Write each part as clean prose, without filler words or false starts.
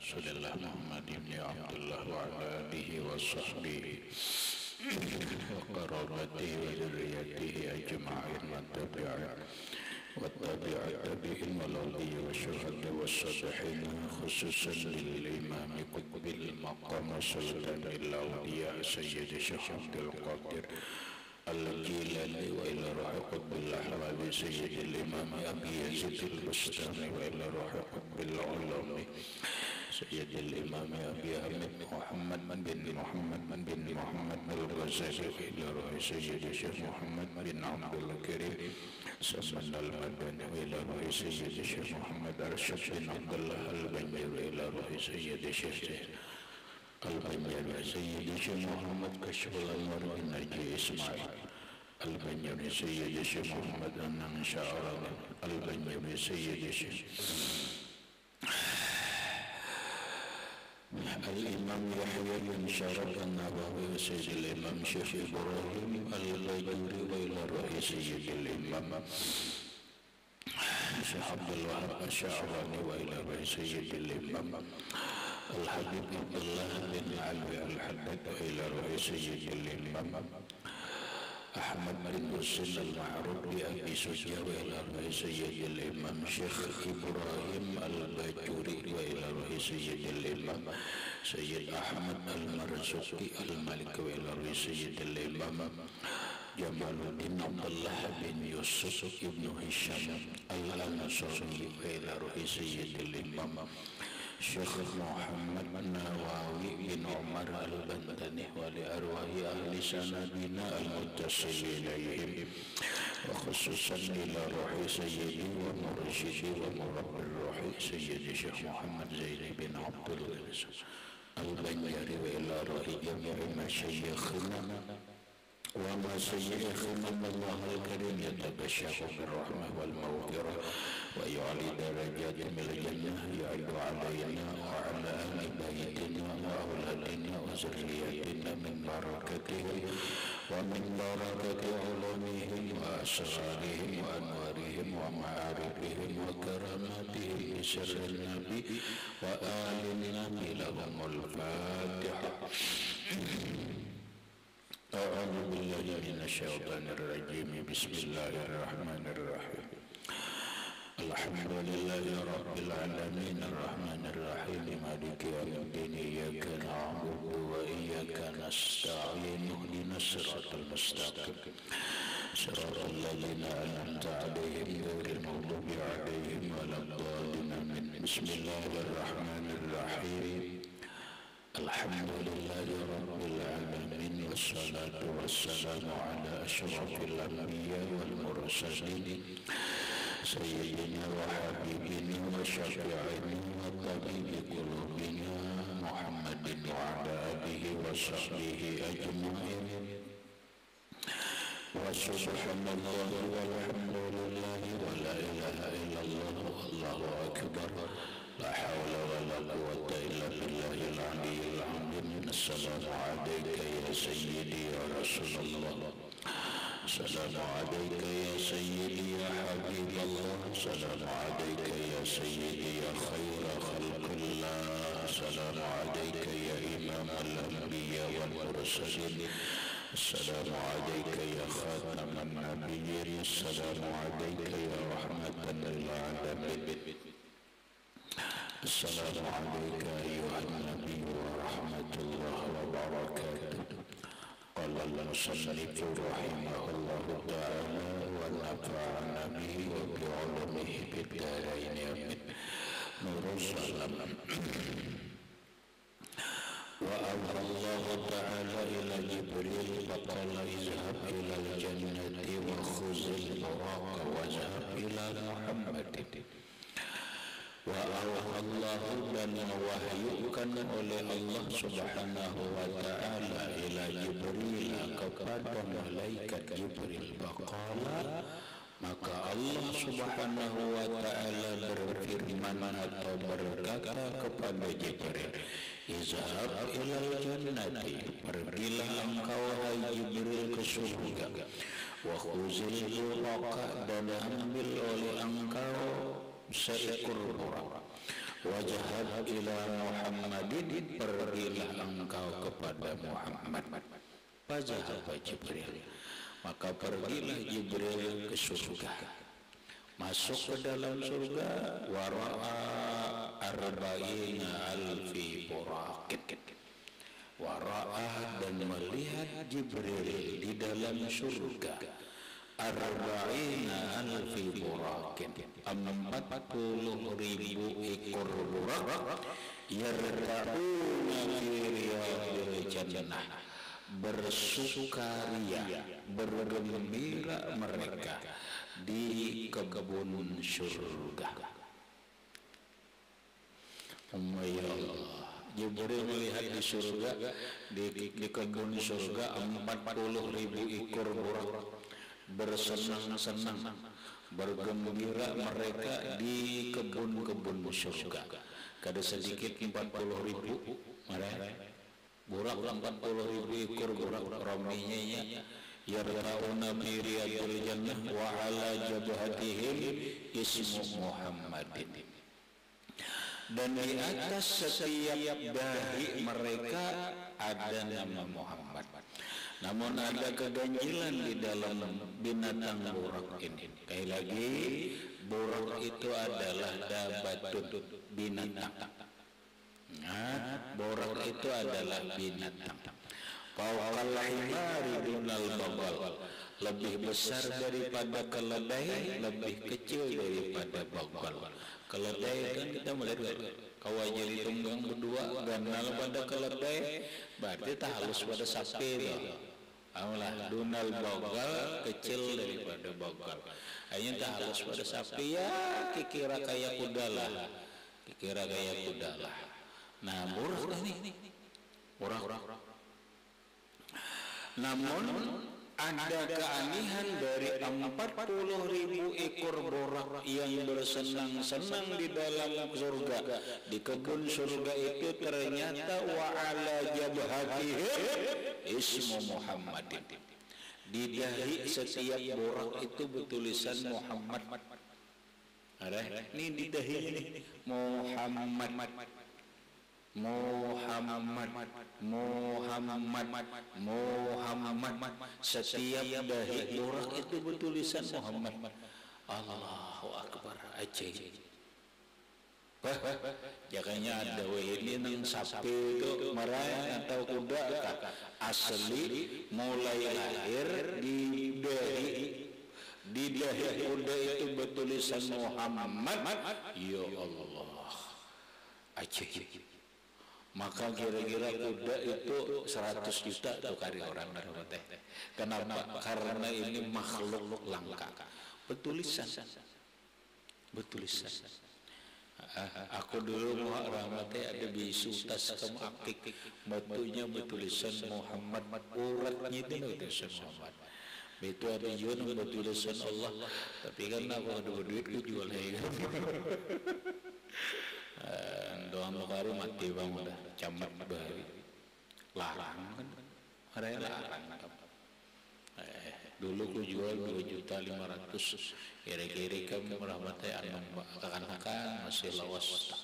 Rasulillah Muhammad ibn Abdullah wa ala alihi wa sahbihi wa qarabatihi wa dzurriyyatihi ajma'in wa tabi'in wal awliya wa syuhada wa salihin khususan lil imam qutbil maqam sultan al awliya sayyid Syekh Abdul Qadir Al-Jilani wa ila ruhi qutbil ahwali sayyid al-imam Abi Yazid al-Bustami wa ila ruhi qutbil ulumi sayyid al-imam Abi Hamid Muhammad bin Muhammad al-Ghazali wa ila ruhi sayyid Syekh Muhammad bin Abdul Karim Saman al-Madani wa ila ruhi sayyid Syekh Muhammad Arsyad bin Abdullah al-Banjir wa ila ruhi sayyid Syekh Al-Banjari Sayyidi Syekh Muhammad Kashful Anwar bin Naji Ismail Al-Banjari Sayyidi Syekh Muhammad Anang Sya'arawi Al-Banjari Sayyidi Syekh Al-Imam Yahya bin Syaraf An-Nawawi Sayyidi Imam Syekh Ibrahim Al-Bajuri wa ila ruhi Sayyidi Imam Syekh Abdul Wahab Asy-Sya'rani wa ila ruhi Sayyidi Imam Al-Habib Abdullah bin Alwi Al-Haddad wa ila ruhi Sayyidil Imam Ahmad bin Husain Al-Ma'ruf bi Abi Sujah wa ila ruhi Sayyidil Imam Syekh Ibrahim Al-Bajuri wa ila ruhi Sayyidil Imam Sayyid Ahmad Al-Marzuqi Al-Malik wa ila ruhi Sayyidil Imam Jamaluddin Abdullah bin Yusuf ibn Hisham Al-Ansari wa ila ruhi Sayyidil Imam Syekh Muhammad Nawawi bin Umar Al-Bandani wa li arwahi ahli sanadina al-muttasil ilayhim wa khususan ila ruhi sayyidi wa mursyidi wa murabbir ruhi sayyidi Syekh Muhammad Zaid bin Abdul Ghani Al-Banjari wa ila ruhi jami'i masyayikhina wa masyayikhina Allah al-Karim yatabashsharu bir-rahmah wal-maghfirah wa yu'ali darajatihim al-jannah ya'du 'alaina wa 'ala ahli baitina wa awladina wa zurriyyatina min barakatihi wa min barakati ulumihim wa asrarihim wa anwarihim wa ma'arifihim wa karamatihim bi sirrin nabi wa alin nabi lahumul Fatihah. أعوذ بالله من الشيطان الرجيم بسم الله الرحمن الرحيم الحمد لله رب العالمين الرحمن الرحيم مالك يوم الدين إياك نعبد وإياك نستعين اهدنا الصراط المستقيم صراط الذين أنعمت عليهم غير المغضوب عليهم ولا الضالين بسم الله الرحمن الرحيم الحمد لله رب العالمين والصلاة والسلام على أشرف الأنبياء والمرسلين سيدنا وحبيبنا وشفيعنا وطبيب قلوبنا محمد وعلى آله وصحبه أجمعين وسبحان الله والحمد لله ولا إله إلا الله والله أكبر لا حول ولا قوة إلا بالله العلي العظيم السلام عليك يا سيدي يا رسول الله السلام عليك يا سيدي يا حبيب الله السلام عليك يا سيدي يا خير خلق الله السلام عليك يا إمام الأنبياء والمرسلين السلام عليك يا خاتم النبيين السلام عليك يا رحمة للعالمين السلام عليك أيها النبي ورحمة الله وبركاته قال المصنف رحمه الله تعالى ونفعنا به وبعلومه في الدارين آمين نور السلام وأوحى الله تعالى إلى جبريل فقال اذهب إلى الجنة وخذ البراق واذهب إلى محمد wa Allah dan mewahyukan oleh Allah Subhanahu wa taala ila Jibril kepada malaikat Jibril faqala maka Allah Subhanahu wa taala berfirman atau berkata kepada Jibril izhab ilal jannati pergilah engkau hai Jibril ke surga wa khuzil buraqa dan ambil oleh engkau seekor buraq wajhab ila Muhammadin, pergilah engkau kepada Muhammad. Fazahaba Jibril, maka pergilah Jibril ke surga, masuk ke dalam surga. Wara'a arba'ina alfi buraqin, wara'a dan melihat Jibril di dalam surga arba'ina alfi buraqin, 40.000 ekor burak, yarta'una fi riyadil jannah, bersukaria, bergembira mereka di kebun surga. Ya Allah, Jibril melihat di surga, di kebun surga 40.000 ekor burak, bersenang-senang, bergembira mereka di kebun-kebun surga. Kada sedikit 40.000 burak, 40.000 ekor burak raminya ya. Yartauna bi riyadil jannah wa ala jabhatihim ismu Muhammadin, dan di atas setiap dahi mereka ada nama Muhammad. Namun ada keganjilan di dalam binatang burak ini. Sekali lagi, burak itu adalah dabatun, binatang. Burak itu adalah binatang. Fawqal himari dunal bagal, lebih besar daripada keledai, lebih kecil daripada bagal. Keledai kan kita melihat kawanya ditunggang berdua, ganal pada keledai, berarti tak halus pada sapi itu. Amalah dunal bagal, kecil daripada bagal. Hanya tak halus pada sapi ya, kira kayak kuda lah, kira kayak kuda lah. Nah, burak ini, burak. Namun ada keanehan dari 40.000 ekor burak yang bersenang-senang di dalam surga. Di kebun surga itu ternyata wa ala jabhatihim ismu Muhammadin. Di dahi setiap burak itu bertulisan Muhammad. Ada? Ini di dahi ini Muhammad. Setiap dahi burak itu bertulisan Muhammad. Allahu Akbar aja. Jakanya ada ini nang sapi itu marah atau kuda asli mulai lahir di dahi kuda itu bertulisan Muhammad. Ya Allah aja. Maka kira-kira kuda itu 100 juta tuh kari orang teh. Kenapa? Karena ini makhluk langka. Betulisan. Aku dulu mau rahmatnya ada bisu tas kamu akik, batunya betulisan Muhammad, uratnya itu betulisan Muhammad. Itu ada juga betulisan Allah, tapi kan aku ada duit aku jual lagi. Doa makaru mati bang udah camat bahari larang kan ada yang larang dulu ku jual 2.500.000 kira-kira kamu rahmatnya anu akan masih lawas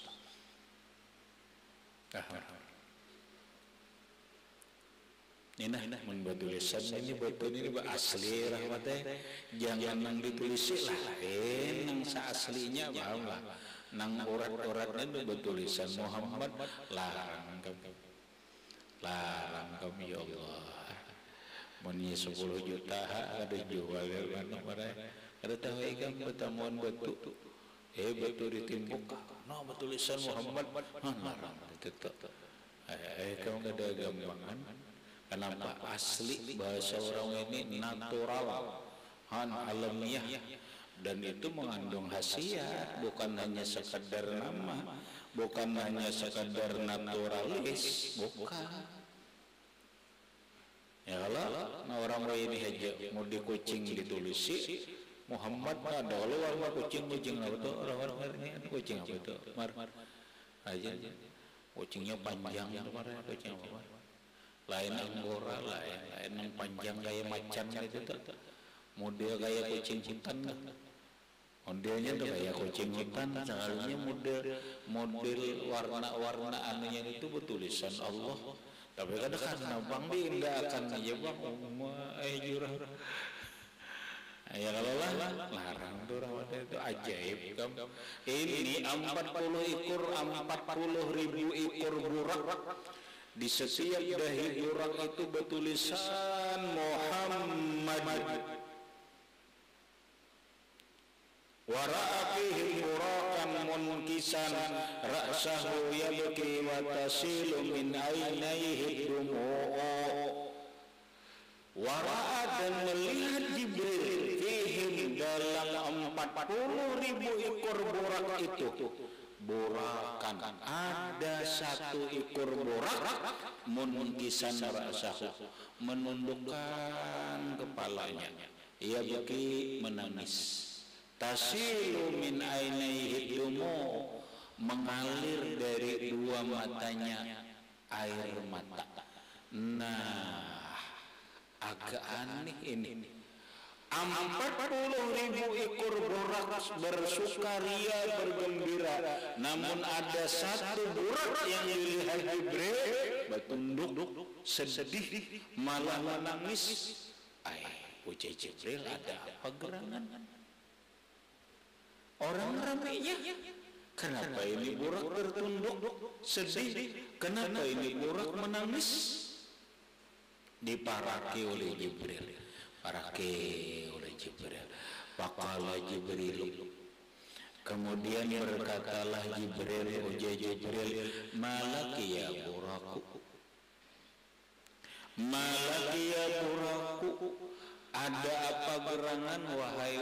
ini membuat tulisan ini betul ini asli rahmatnya jangan nang ditulis lah nang seaslinya paham lah nang urat-uratnya itu bertulisan Muhammad. Larang kami ya Allah. Meni 10 juta ada jual mana ada tahu ikan pertemuan batu batu ditimbuk no bertulisan Muhammad larang tetap kamu ada gampangan. Kenapa asli bahasa orang ini natural alamiah, dan itu mengandung khasiat, bukan hanya sekadar nama, bukan hanya sekadar naturalis, bukan. Ya kalau orang ini aja mau di kucing ditulisi Muhammad ada kalau warna kucing apa tuh orang ini kucing apa itu aja kucingnya panjang kemarin kucing apa lain anggora lain yang panjang kayak macan itu tuh model kayak kucing hutan Modelnya tuh kayak kucing hutan, seharusnya model warna-warna anunya itu bertulisan Allah. Tapi kadang-kadang bang di indah akan aja bang, jurang. Ya kalau lah larang tuh rawatnya itu ajaib kan. Ini 40.000 ekor burak. Di setiap dahi burak itu bertulisan Muhammad. Wara'afihim burakan munkisan ra'sahu yabki wa tasilu min aynaihi dumu'u. Wara'a dan melihat Jibril fihim dalam 40.000 ekor burak itu. Burakan, ada satu ekor burak munkisan ra'sahu, menundukkan kepalanya. Yabki, menangis. Tasilu min ainaihi dumu, mengalir dari dua matanya air mata. Nah, agak aneh ini. 40.000 ekor burak bersukaria, bergembira, namun ada satu burak yang dilihat Jibril bertunduk, sedih, malah menangis. Ucap Jibril, ada apa gerangan? Orang ramainya, kenapa ini burak bertunduk sedih? Kenapa ini burak menangis? Diparaki oleh Jibril. Faqala Jibril. Kemudian berkatalah Jibril, ujar Jibril, malaki ya buraku. Malaki ya buraku. Ada apa gerangan wahai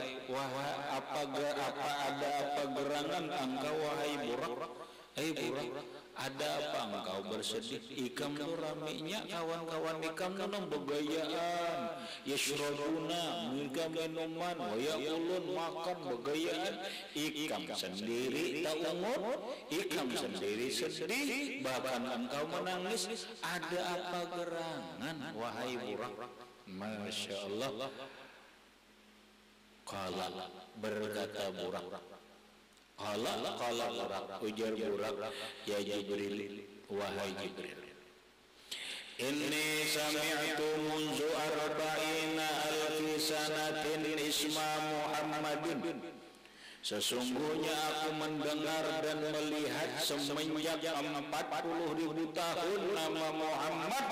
gerangan engkau wahai burak? Burak, ada apa engkau bersedih? Ikam tu ramainya kawan-kawan ikam tu begayaan, yashrabuna, mereka minuman, wa yaqulun, makan begayaan. Ikam sendiri tak ungut, ikam sendiri sedih, bahkan engkau menangis. Ada apa gerangan wahai burak? Masya Allah. Qala, berkata burak. Qala burak, ujar burak, ya Jibril, wahai Jibril, inni sami'tu munzu arba'ina alfi sanatin isma Muhammadin. Sesungguhnya aku mendengar dan melihat semenjak 40.000 tahun nama Muhammad.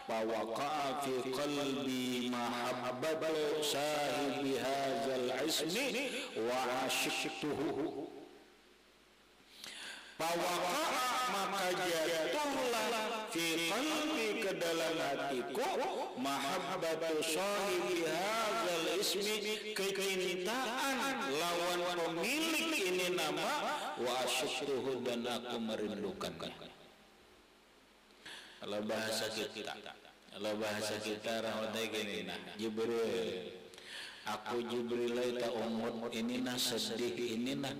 Fawaqa'a fi qalbi mahabbatu sahibi hadzal ismi wa asyiktuhu. Fawaqa'a, maka jatuhlah fi qalbi, ke dalam hatiku, mahabbatu sahibi hadzal ismi, kecintaan lawan pemilik ini nama, wa asyiktuhu, dan aku merindukannya. Kalau bahasa kita rahmatnya gini, nah Jibril, aku Jibril tak umut ini nah sedih ini nah,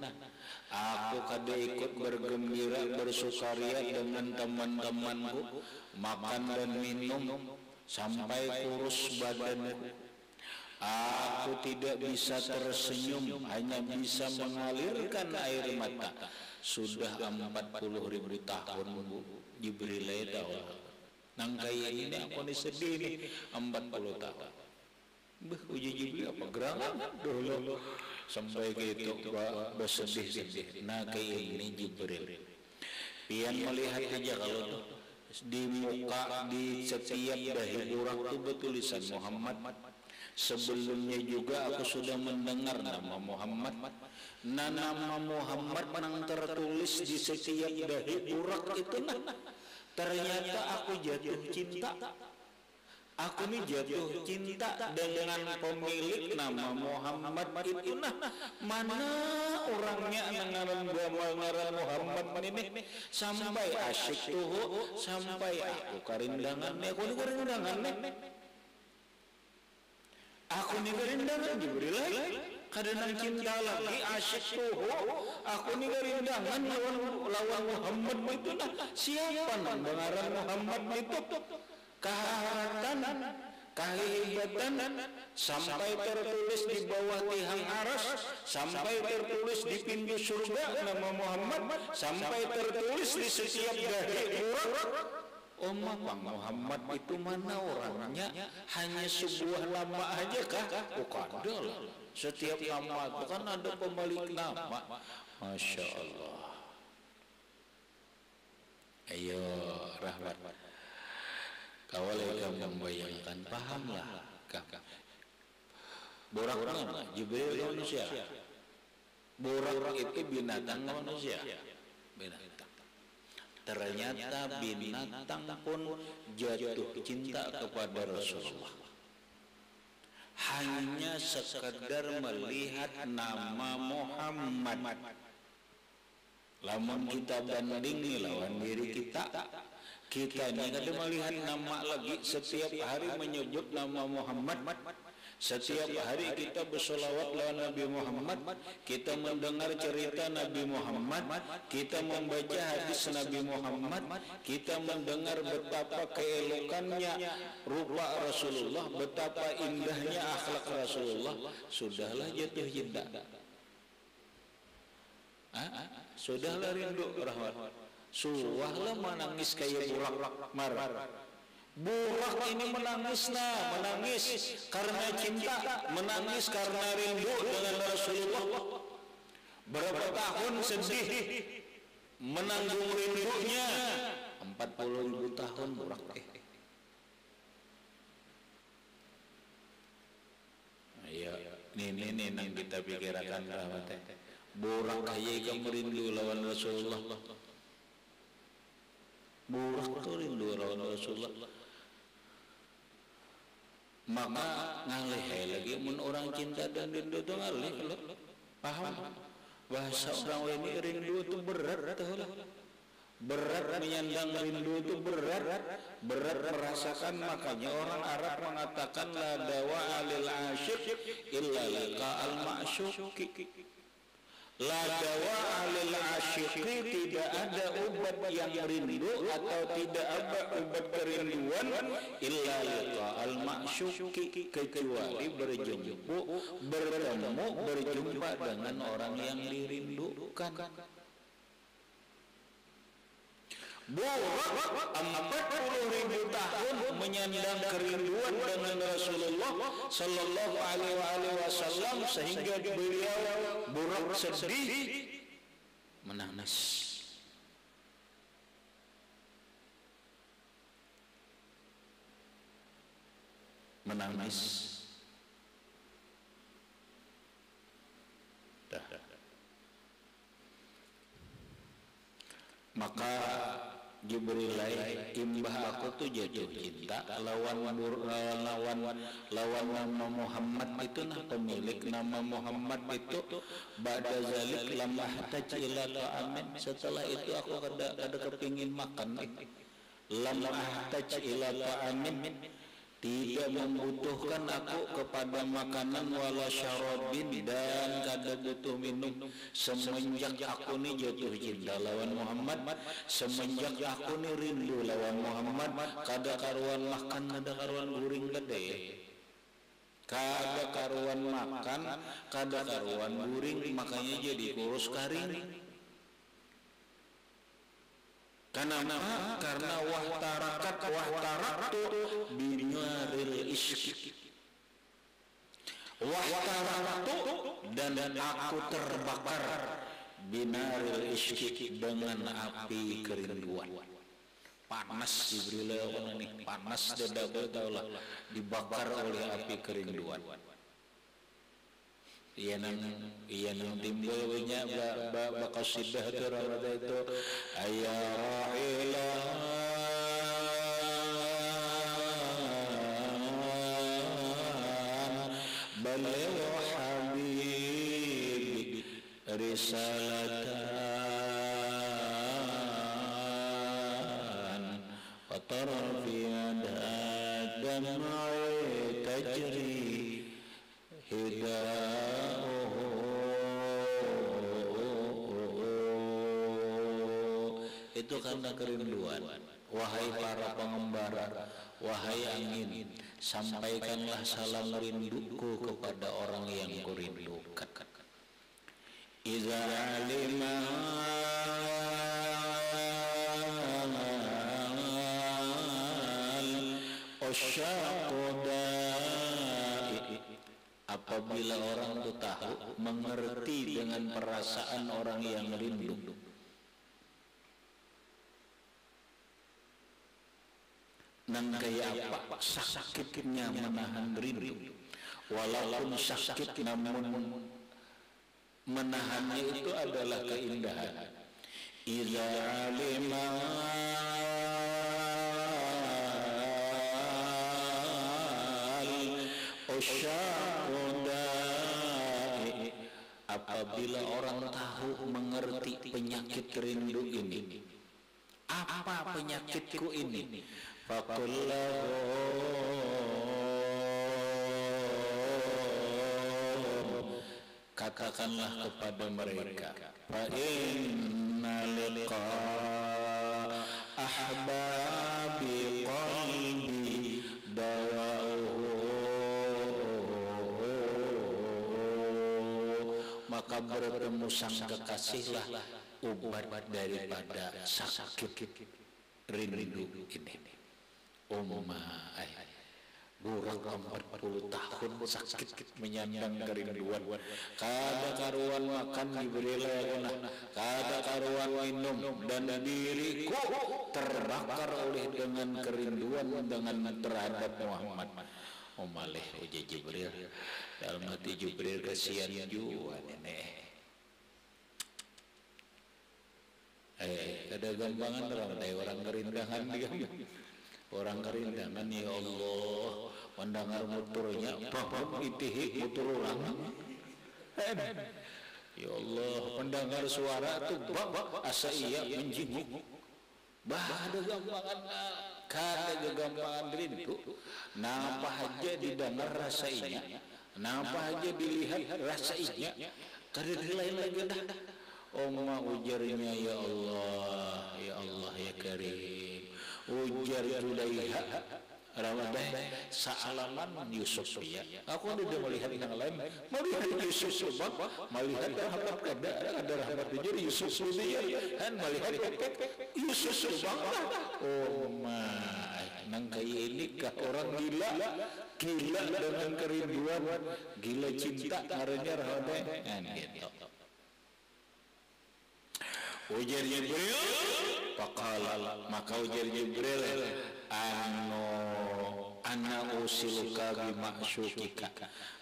aku kada ikut bergembira bersukaria dengan teman-temanku, makan dan minum sampai kurus badanku. Aku tidak bisa tersenyum, hanya bisa mengalirkan air mata. Sudah 40.000 tahun Jibril tahu. Nangkai ini aku ni sedih ni 40 tahun. Uji Jibril apa gerangan dulu sampai gitu bersedih-sedih. Nangkai ini Jibril. Pian melihat aja kalau di muka, di setiap dahi burak itu bertulisan Muhammad. Sebelumnya juga aku sudah mendengar nama Muhammad. Nama Muhammad yang tertulis di setiap dahi burak itu nah. Ternyata aku jatuh cinta. Aku ini jatuh cinta dengan pemilik nama Muhammad itu nah. Mana orangnya dengan ngaran Muhammad ini, sampai asyik tuh, sampai aku karindangannya, aku ini karindangannya. Aku ni kerindangan Jibril kadang cinta lagi asyik tuh. Aku ni kerindangan lawan Muhammad itu nah. Siapa nama ngaran Muhammad itu? kahibatan sampai tertulis di bawah tiang aras, sampai tertulis di pintu surga nama Muhammad, sampai tertulis di setiap dahi burak. Bang Muhammad itu mana orangnya? Hanya sebuah nama aja kah? Kadal. Setiap nama itu kan ada pemilik nama. Masya Allah. Ayo rahmat. Kawal kamu membayangkan, pahamlah. Borak mana? Jibril manusia. Borak itu binatang manusia. Binatang. Ternyata binatang pun jatuh cinta kepada Rasulullah. Hanya sekedar melihat nama Muhammad. Lamun kita banding lawan diri kita ini kada melihat nama lagi, setiap hari menyebut nama Muhammad. Setiap hari kita bersolawat lawan Nabi Muhammad, kita mendengar cerita Nabi Muhammad, kita membaca hadis Nabi Muhammad, kita mendengar betapa keelokannya rupa Rasulullah, betapa indahnya akhlak Rasulullah. Sudahlah jatuh cinta. Sudahlah rindu rahmat. Suahlah menangis kayak burak marah. Burak ini menangis karena cinta, menangis karena rindu dengan Rasulullah. Berapa tahun sedih menanggung rindunya? 40.000 tahun burak. Ayo, ini nang kita pikirkan rahmat. Burak kayak kamu rindu lawan Rasulullah. Burak tuh rindu lawan Rasulullah. Maka ngalih lagi mun orang cinta dan rindu tuh ngalih. Paham? Bahasa orang ini rindu itu berat tuh. Berat menyandang rindu itu berat merasakan. Makanya orang Arab mengatakan la dawa alil asyik illa liqa al ma'syuki. La dawa alil asyiki, tidak ada obat yang rindu atau tidak ada obat kerinduan illa liqa al ma'syuki, kecuali berjumpa dengan orang yang dirindukan. Burak 40.000 tahun menyandang kerinduan dengan Rasulullah Sallallahu Alaihi Wasallam, sehingga beliau Burak sedih menangis. Maka Jibril imbah aku tuh jatuh cinta lawan nama Muhammad itu. Nah pemilik nama Muhammad itu ba'da zalik lam ahtaj ila ta'amin, setelah itu aku ada kepingin makan. Lam ahtaj ila ta'amin, tidak membutuhkan aku kepada makanan wala syarabin, dan kada butuh minum. Semenjak aku ni jatuh cinta lawan Muhammad, semenjak aku ni rindu lawan Muhammad, kada karuan makan, kada karuan guring gede, kada karuan makan, kada karuan guring, makanya jadi kurus karing. Karena wahtaraktu binyaril isyq, wahtaraktu dan aku terbakar binaril isyq, dengan api kerinduan. Panas Jibril ini, panas dada taulah, dibakar oleh api kerinduan. Iya nang timbul nya baqasidah tu ramada itu ayya rahilan baligh habib risalatan wa tarfi dam'i tajri itu karena kerinduan. Wahai para pengembara, wahai angin, sampaikanlah salam rinduku kepada orang yang kurindukan. Iza alima usyaqudai, apabila orang itu tahu, mengerti dengan perasaan orang yang rindu. Nang kaya apa sakitnya menahan rindu, walaupun sakit namun menahannya itu adalah keindahan. Iza alima usyaqudai, apabila orang tahu mengerti penyakit rindu ini. Apa penyakitku ini? Katakanlah kepada mereka, fa inna liqa ahbabi qalbi dawauhu, maka bertemu sang kekasihlah obat daripada sakit rindu ini. Burang 40 tahun sakit menyandang kerinduan, kada karuan makan diberilah, kada karuan minum, dan diriku terbakar oleh dengan kerinduan dengan terhadap Muhammad. Malih uji Jibril, dalam hati Jibril kasihan juga nenek. Kada gampangan orang kerindangan dia. Orang kerindangan, ya Allah, mendengar muturnya, bahwa itihi mutur orang. Ya Allah, mendengar suara itu, asa iya menjenguk. Ada gampangan, kada gampangan rindu. Napa aja didengar rasanya, napa aja dilihat rasanya, kada dilain lagi dah. Ujarnya, ya Allah, ya Allah, ya Karim. Ujar Julaiha, Ramadan, Sa'alaman Yusuf ya. Aku udah melihat yang lain, melihat Yusuf sebab, melihat rahmat kada, ada rahmat jadi Yusuf dia, kan melihat Yusuf sebab. Nang kayak ini kah orang gila dengan kerinduan, gila cinta ngarannya Ramadan, kan gitu. Ujar Jibril, faqala, maka ujar Jibril, ana usiluka bimaksukika.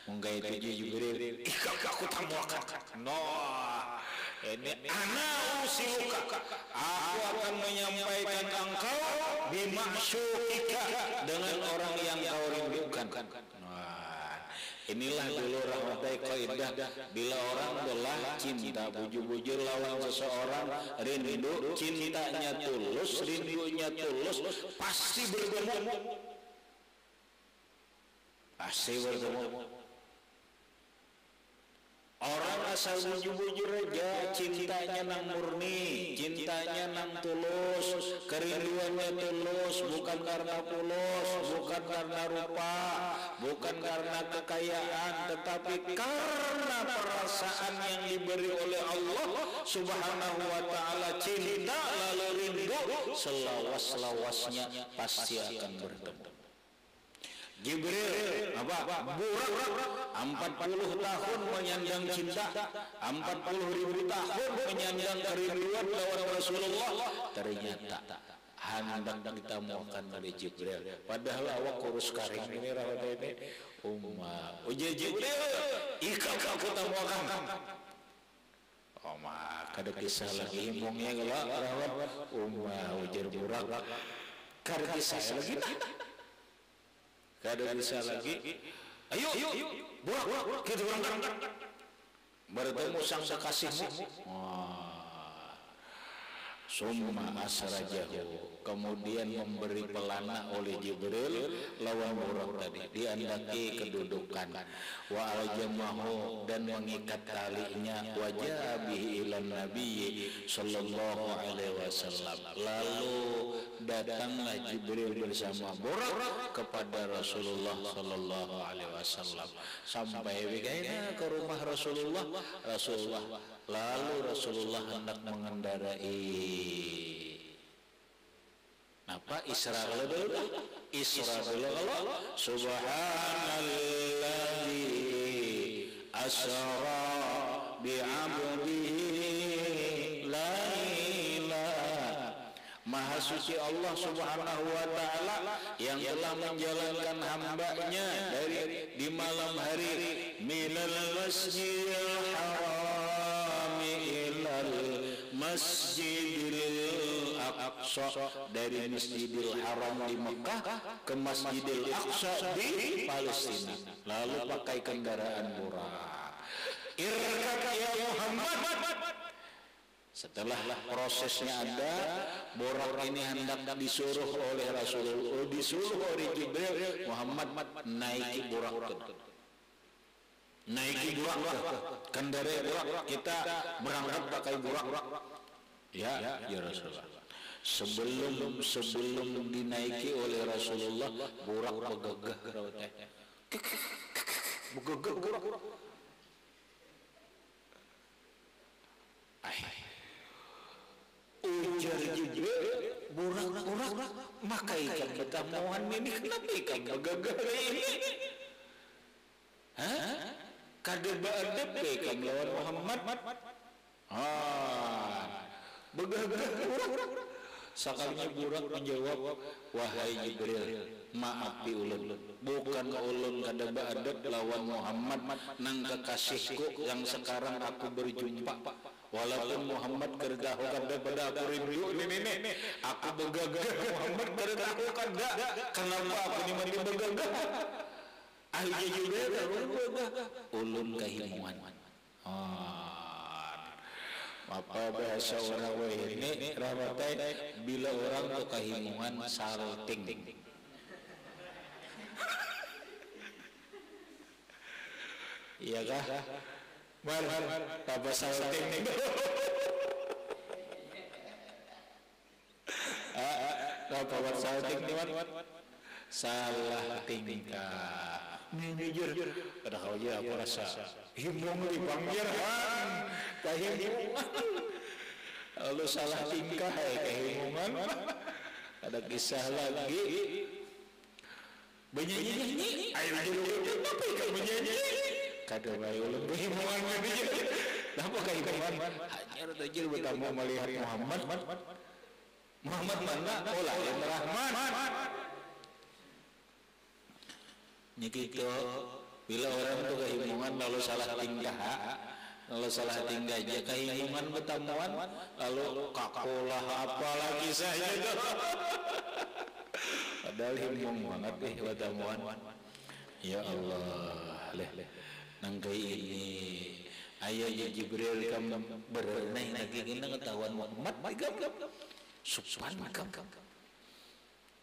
Mungga itu Jibril, aku tamuakan. Ini ana usiluka, aku akan menyampaikan engkau bimaksukika, dengan orang yang kau rindukan. Inilah dulu rahmatai kaidah, bila orang belah cinta bujur-bujur lawan seseorang, rindu, cintanya tulus, rindunya tulus, pasti bertemu. Pasti bertemu. Orang asal bujur-bujur aja, cintanya nang murni, cintanya nang tulus, kerinduannya tulus, bukan karena pulos, bukan karena rupa, bukan karena kekayaan, tetapi karena perasaan yang diberi oleh Allah Subhanahu wa ta'ala. Cinta lalu rindu, selawas-lawasnya pasti akan bertemu. Jibril burak 40 tahun menyandang cinta, 40.000 tahun menyandang kerinduan lawan Rasulullah, ternyata hendak ditamukan oleh Jibril. Padahal awak kurus karing ini rawat ini. Uji Jibril, aku tamukan. Kada kisah lagi himbongnya kalau rawat ujar burak. Kada kisah lagi kada bisa lagi. Ayo, burak, kita berangkat. Bertemu sang kekasihmu. Summa asrajahu, kemudian memberi pelana oleh Jibril lawan burak tadi, diandaki kedudukan, wa aljamahu, dan mengikat talinya, wajah bihi ilan nabi sallallahu alaihi wasallam, lalu datanglah Jibril bersama burak kepada Rasulullah sallallahu alaihi wasallam, sampai bagaimana ke rumah Rasulullah. Lalu Rasulullah hendak mengendarai apa? Isra dulu. Subhanalladzi asra bi'abdihi laila. Maha suci Allah subhanahu wa ta'ala yang telah menjalankan hambanya dari di malam hari, minal masjidil haram ilal masjidil aqsa, dari masjidil haram di Mekah ke masjidil aqsa di Palestina, lalu pakai kendaraan burak. Irkab ya Muhammad. Setelah prosesnya ada, burak ini hendak disuruh oleh Rasulullah, disuruh oleh Jibril, Muhammad naiki burak. Naiki burak, kendarai burak, kita berangkat pakai burak. Ya Rasulullah. Sebelum dinaiki oleh Rasulullah, burak begegah rawatnya. Begegah burak. Ujar Jibril, burak, maka ikan betamuan ini kenapa ikan begegah ini? Hah? Kadeb-adeb ikan lawan Muhammad. Begegah burak. Sakalinya burak menjawab, wahai Jibril, maafi ulun, bukan ulun kadeb-adeb lawan Muhammad, nang kekasihku yang sekarang aku berjumpa. Walaupun Muhammad kerja pada aku rindu ini, aku begagah Muhammad kerja aku kada. Kenapa aku ni mati begagah? Akhirnya juga ulun kehimuan. Apa bahasa orang ini rawatai bila orang tu kehimuan salting. Iya kah? Mar, apa salting? Apa salting ni Mar? Salah tingkah. Jujur, pada kau je aku rasa himbong di panggiran, kehimungan. Lalu salah tingkah kehimungan. Ada kisah lagi. Benyanyi, ayo jujur, apa ikan benyanyi? Kada baik ulun kehimungan benyanyi. Kenapa kehimungan? Hanya rajin bertemu melihat Muhammad mana? Olah yang Rahman. Nyikito bila orang itu kehimungan lalu salah tingkah aja kehimungan bertemuan lalu kakulah apalagi saya itu. Padahal himung banget nih bertemuan. Ya Allah, nangkai ini ayah Jibril kamu berenai lagi kita ketahuan Muhammad supan makam.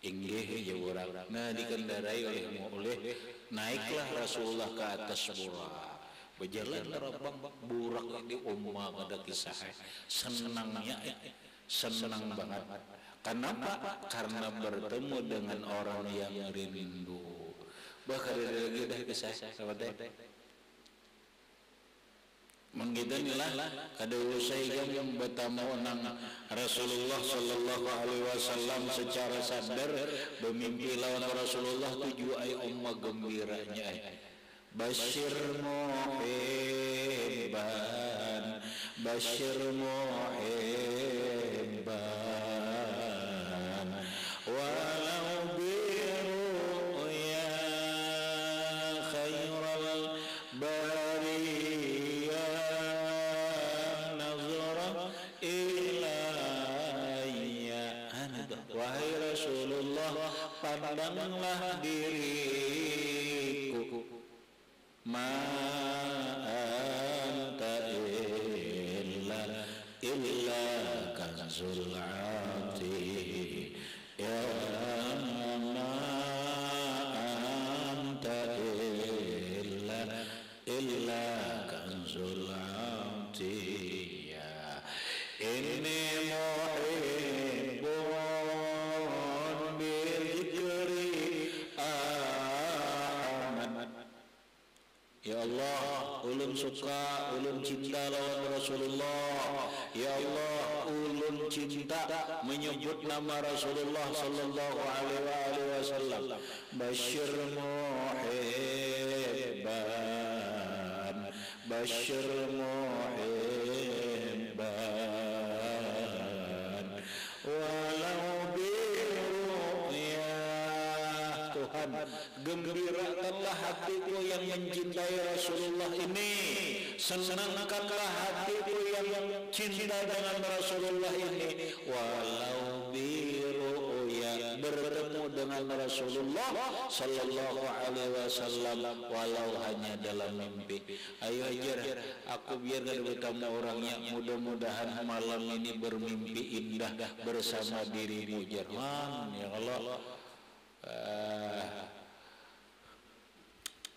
Inggih ya orang. Nah dikendarai oleh naiklah Rasulullah ke atas burak. Berjalan terbang burak di ummah pada kisah. Senang banget. Kenapa? Karena bertemu dengan orang yang rindu. Bahkan lagi dah kisah sahabat. Mengidanilah kada usai yang bertamu nang Rasulullah sallallahu alaihi wasallam secara sadar bermimpi lawan Rasulullah tuju ay umma gembiranya Bashir muhibban walau biru ya khairal wahai Rasulullah, pandanglah diriku, ma anta illa kanzul ulun suka, ulun cinta lawan Rasulullah. Ya Allah, ulun cinta menyebut nama Rasulullah sallallahu alaihi wasallam. Basyir muhibban, basyir muhibban, walau biru'yah. Tuhan, gembirakanlah hatiku yang mencintai Rasulullah ini, senangkanlah hatiku yang cinta dengan Rasulullah ini, walau biru'ya, bertemu dengan Rasulullah sallallahu alaihi wasallam, walau hanya dalam mimpi. Ayo Hajar, aku biar bertemu orangnya, mudah-mudahan malam ini bermimpi indah bersama dirimu Jarman. Ya Allah,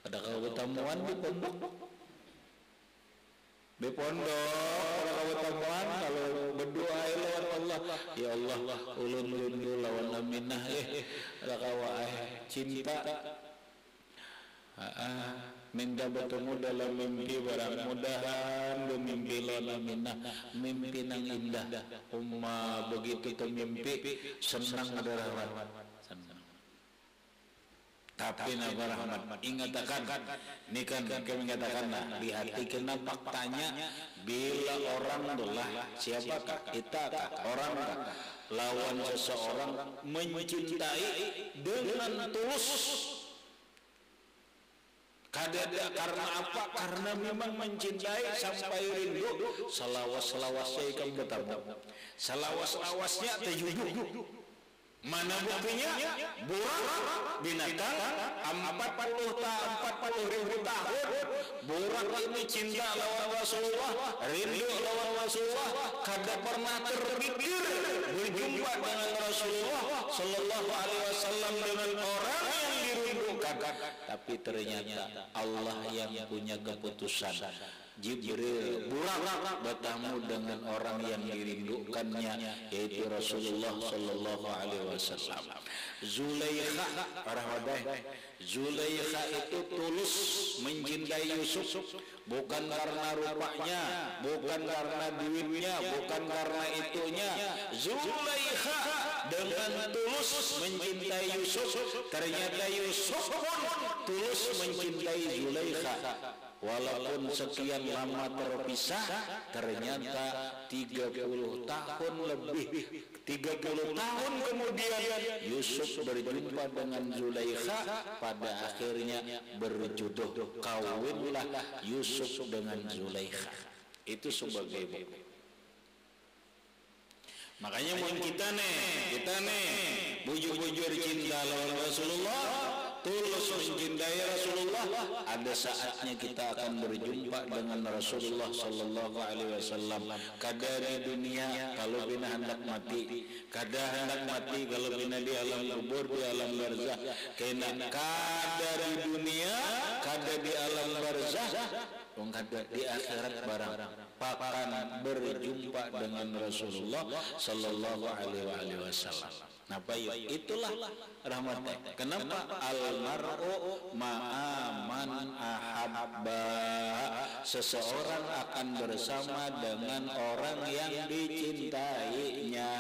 ada kau ketemuan di pondok? Di pondok ada kau ketemuan, kalau berdoa lawan Allah, ya Allah, ulun lundu lawan aminah, ada kau cinta, minta bertemu dalam mimpi, barang mudahan bermimpi lawan aminah, mimpi nang indah, begitu tu mimpi senang ada rahmat. Tapi Nabi Rahmat ingatakan, ini kan kami katakan di hati kena faktanya, bila orang belah siapakah kita orang lawan seseorang mencintai dengan tulus. Karena apa? Karena memang mencintai sampai rindu. Selawas-selawasnya ikan bertemu, selawas-selawasnya terjujur. Mana buktinya? Burak binatang 40 ribu tahun. Burak ini cinta lawan Rasulullah, rindu lawan Rasulullah, kada pernah terpikir berjumpa dengan Rasulullah sallallahu alaihi wasallam dengan orang yang dirindukan. Tapi ternyata Allah yang punya keputusan. Jibril Burak bertemu dengan orang yang dirindukannya, yaitu Rasulullah sallallahu alaihi wasallam. Zulaikha, Zulaikha itu tulus mencintai Yusuf, bukan karena rupanya, bukan karena duitnya, bukan karena itunya. Zulaikha dengan tulus mencintai Yusuf, ternyata Yusuf pun tulus mencintai Zulaikha. Walaupun sekian lama terpisah, ternyata 30 tahun lebih, 30 tahun kemudian Yusuf berjumpa dengan Zulaikha, pada akhirnya berjodoh, kawinlah Yusuf dengan Zulaikha. Itu sebagai bukti. Makanya mau kita nih bujur-bujur cinta lawan Rasulullah, tulus mencintai Rasulullah, ada saatnya kita akan berjumpa dengan Rasulullah sallallahu alaihi wasallam. Kada di dunia kalau bina hendak mati, kada hendak mati kalau bina di alam kubur, di alam barzah. Kena kada di dunia, kada di alam barzah, kada di akhirat barang pakan berjumpa dengan Rasulullah sallallahu alaihi wasallam. Napa itulah rahmatnya. Kenapa almar'u ma'aman ahabba, seseorang akan bersama dengan orang yang dicintainya.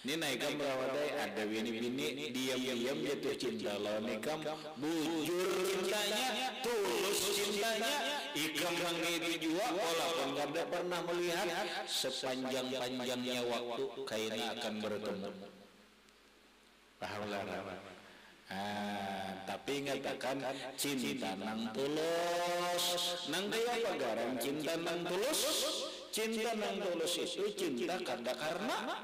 Ini naikam berawalai ada bini-bini diam-diam jatuh cinta lawan ikam, bujur cintanya, tulus cintanya, ikam itu juga walaupun kada pernah melihat sepanjang-panjangnya waktu kaina akan bertemu. Pahamlah. Tapi ngatakan cinta nang tulus, nang kaya pagaran cinta nang tulus, cinta nang tulus itu cinta kada karena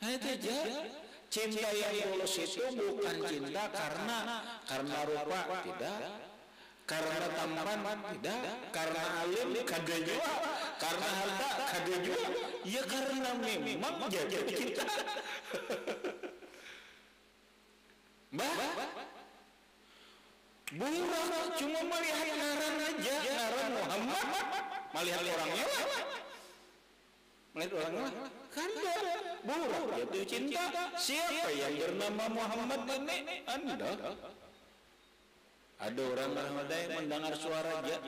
itu aja. Cinta yang tulus itu bukan cinta karena rupa, tidak, karena tampan, tidak, karena alim kada juga, karena harta kada juga, ya karena memang jatuh cinta. Burak cuma melihat ngaran aja, ngaran Muhammad, melihat orangnya lah. Melihat orangnya lah. Kada burak jatuh cinta. Siapa yang bernama Muhammad ini? Anda. Ada orang yang mendengar suara aja,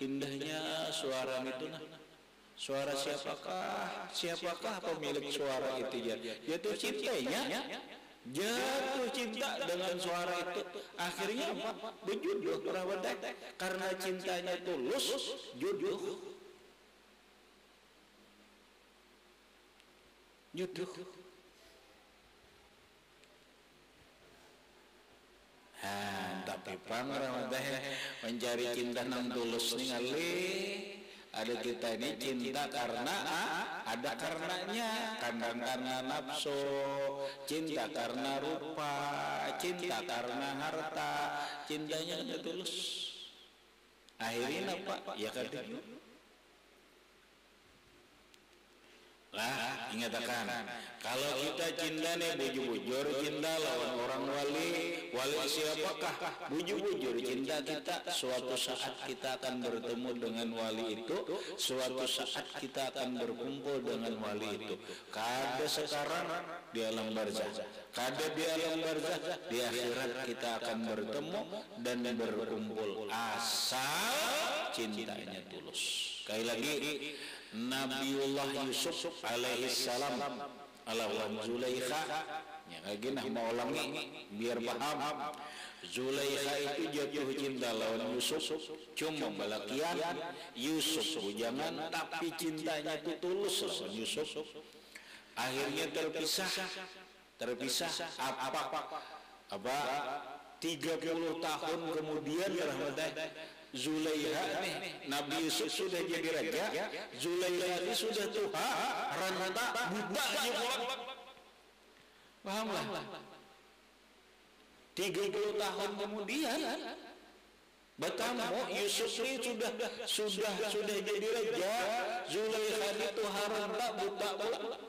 indahnya suara itu nah. Suara siapakah pemilik suara itu ya? Jatuh cintanya, jatuh cinta dengan suara itu. Akhirnya apa? Berjodoh perawadak karena cintanya tulus, jodoh. Tapi pangrawadah mencari cinta nang tulus ningali ada kita ini cinta karena ada karenanya, kadang karena nafsu, cinta karena rupa, cinta karena harta, cintanya tidak tulus. Akhirnya apa? Ya kadang lah, ingatkan kalau kita cinta nih bujur-bujur cinta lawan orang wali siapakah bujur-bujur cinta kita, suatu saat kita akan bertemu dengan wali itu, suatu saat kita akan berkumpul dengan wali itu. Kada sekarang di alam barzah, kada di alam barzah, di akhirat kita akan bertemu dan berkumpul asal cintanya tulus. Sekali lagi, Nabiullah Yusuf alaihi salam lawan Zulaikha, ya lagi nah mau ulangi biar paham. Zulaikha itu jatuh cinta lawan Yusuf, cuma balakian Yusuf bujangan, tapi cintanya itu tulus lawan Yusuf. Akhirnya terpisah apa 30 tahun kemudian Zulaikha nih, Nabi Yusuf sudah jadi raja, Zulaikha ini sudah tua, renta, buta aja pulang. Pahamlah? 30 tahun kemudian bertemu Yusuf ini sudah jadi raja, Zulaikha ini tua, renta, buta pulang.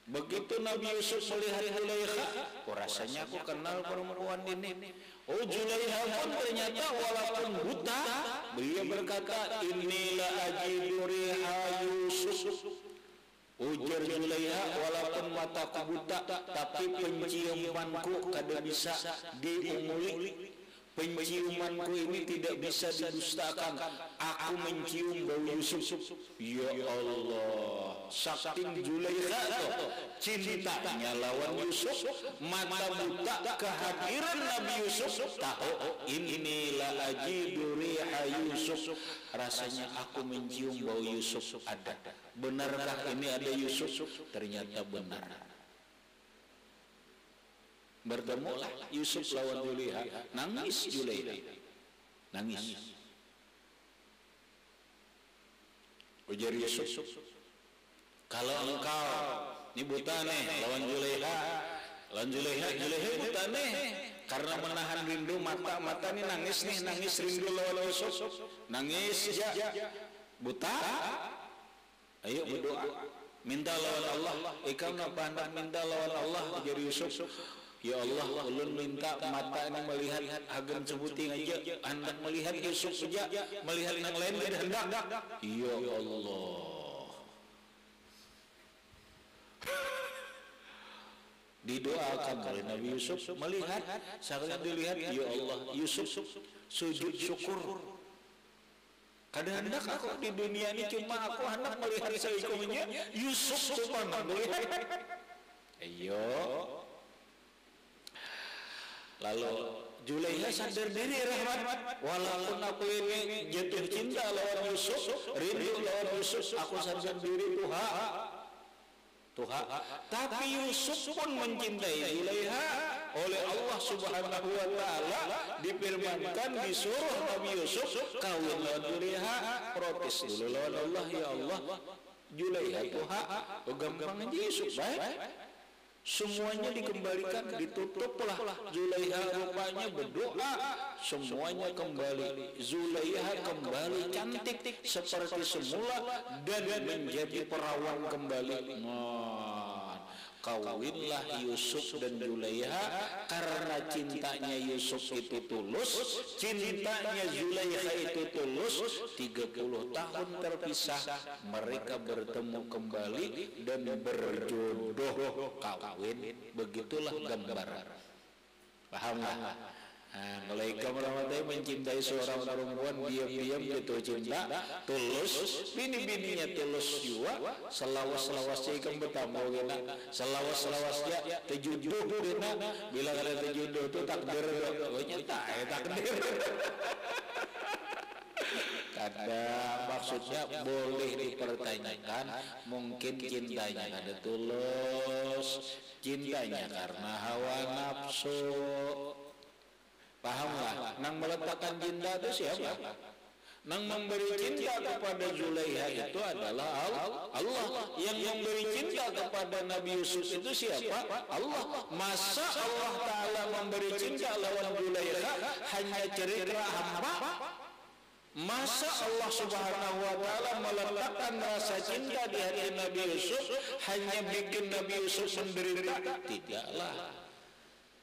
Begitu Nabi Yusuf melihat Zulaikha, rasanya aku kenal perempuan ini. Oh, Zulaikha pun ternyata walaupun buta, beliau berkata, inilah ajidu riha Yusuf. Ujar Zulaikha, walaupun mataku buta, tapi penciumanku kada bisa diunguli. Penciumanku ini tidak bisa didustakan. Aku mencium bau Yusuf. Ya Allah, saking Zulaikha cintanya lawan Yusuf, mata buta kehadiran Nabi Yusuf, tahu inilah ajidu riha Yusuf. Rasanya aku mencium bau Yusuf ada. Benarkah ini ada Yusuf? Ternyata benar. Bertemulah Yusuf lawan Zulaikha, nangis Zulaikha, nangis. Ujar Yusuf, kalau engkau ini buta nih lawan Zulaikha, buta nih karena menahan rindu, mata nih nangis rindu lawan Yusuf, nangis ya buta. Ayo berdoa, minta lawan Allah. Ikam napa hendak minta lawan Allah? Ujar Yusuf, ya Allah, ulun minta mata ini melihat agan sebuting aja, hendak melihat Yusuf saja, melihat yang lain tidak hendak. Ya Allah. Didoakan oleh Nabi Yusuf, melihat, saat dilihat, ya Allah, Yusuf sujud syukur. Kadang hendak aku di dunia ini cuma aku hendak melihat seukuhnya Yusuf cuma melihat. Ayo. Lalu Zulaikha sadar diri rahmat, walaupun aku ini jatuh cinta lawan Yusuf, rindu lawan Yusuf, aku sadar diri Tuhan. Tapi Yusuf pun mencintai Zulaikha. Oleh Allah Subhanahu wa taala difirmankan, disuruh Nabi Yusuf kawin lawan Zulaikha. Protes dulu lawan Allah, ya Allah, Zulaikha Tuhan, gampang aja Yusuf baik. Semuanya dikembalikan, ditutuplah Zulaikha, rupanya berdoa, semuanya kembali. Zulaikha kembali cantik seperti semula dan menjadi perawan kembali. Kawinlah Yusuf dan Zulaikha karena cintanya Yusuf itu tulus, cintanya Zulaikha itu tulus. 30 tahun terpisah, mereka bertemu kembali dan berjodoh kawin. Begitulah gambaran. Pahamlah? Kalau warahmatullahi mencintai seorang perempuan diam-diam gitu cinta tulus, bini-bininya tulus juga, selawas-selawasnya ikam bertamu gina, selawas-selawasnya terjuduh gina, bila ada terjuduh itu takdir, takdir. Kadang maksudnya boleh dipertanyakan, mungkin cintanya ada tulus, cintanya karena hawa nafsu. Pahamlah, nang meletakkan cinta itu siapa? Nang memberi cinta kepada Zulaiha itu adalah Allah. Yang memberi cinta kepada Nabi Yusuf itu siapa? Allah. Masa Allah Ta'ala memberi cinta lawan Zulaiha hanya cerita hamba? Masa Allah Subhanahu wa Ta'ala meletakkan rasa cinta di hati Nabi Yusuf hanya bikin Nabi Yusuf menderita? Tidaklah.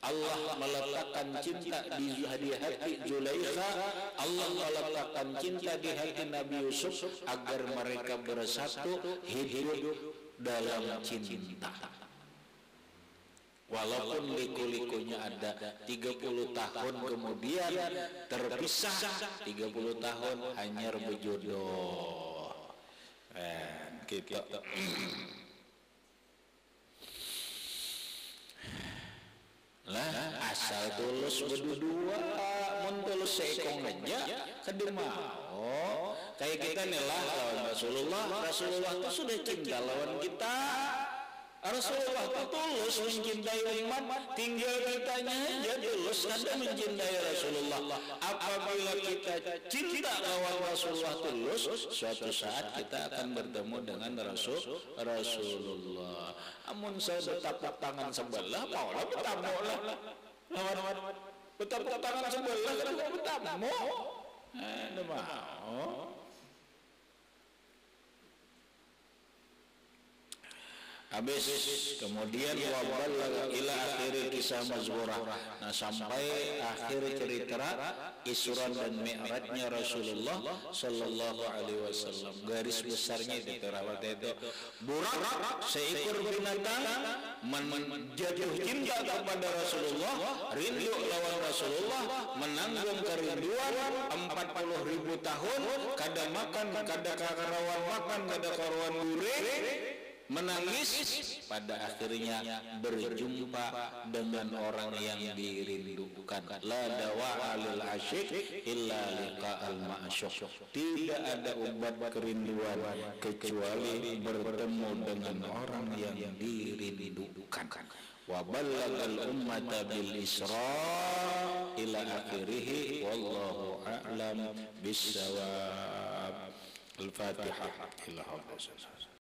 Allah meletakkan cinta di hati Zulaikha, Allah meletakkan cinta di hati Nabi Yusuf agar mereka bersatu hidup dalam cinta. Walaupun liku-likunya ada 30 tahun kemudian terpisah, 30 tahun hanya berjodoh. Kita lah asal tulus berdua, mun tulus seekong aja kedemau. Kayak kita nih lah lawan Rasulullah itu sudah cinta lawan kita. Rasulullah itu tulus mencintai umat, tinggal kitanya aja tulus kada mencintai Rasulullah. Apabila kita cinta lawan Rasulullah tulus, suatu saat kita akan bertemu dengan Rasulullah. Amun saya bertepuk tangan sebelah, maulah bertemu lah. Lawan bertepuk tangan sebelah kan mau bertemu. Ada mau. Habis kemudian wabal ila akhir kisah mazmurah. Nah sampai akhir cerita Isra dan Mi'rajnya Rasulullah sallallahu alaihi wasallam. Garis besarnya itu terawat itu burak seekor binatang menjatuh cinta kepada Rasulullah, rindu lawan Rasulullah, menanggung kerinduan 40.000 tahun, kada makan, kada karawan makan, kada karuan gurih, menangis, pada akhirnya berjumpa dengan orang yang dirindukan. La dawa'a lil asyik illa liqa'al ma'syuq. Tidak ada obat kerinduan kecuali bertemu dengan orang yang dirindukan. Wa ballagal ummata bil isra ila akhirih wallahu a'lam bis-shawab. Al-Fatihah.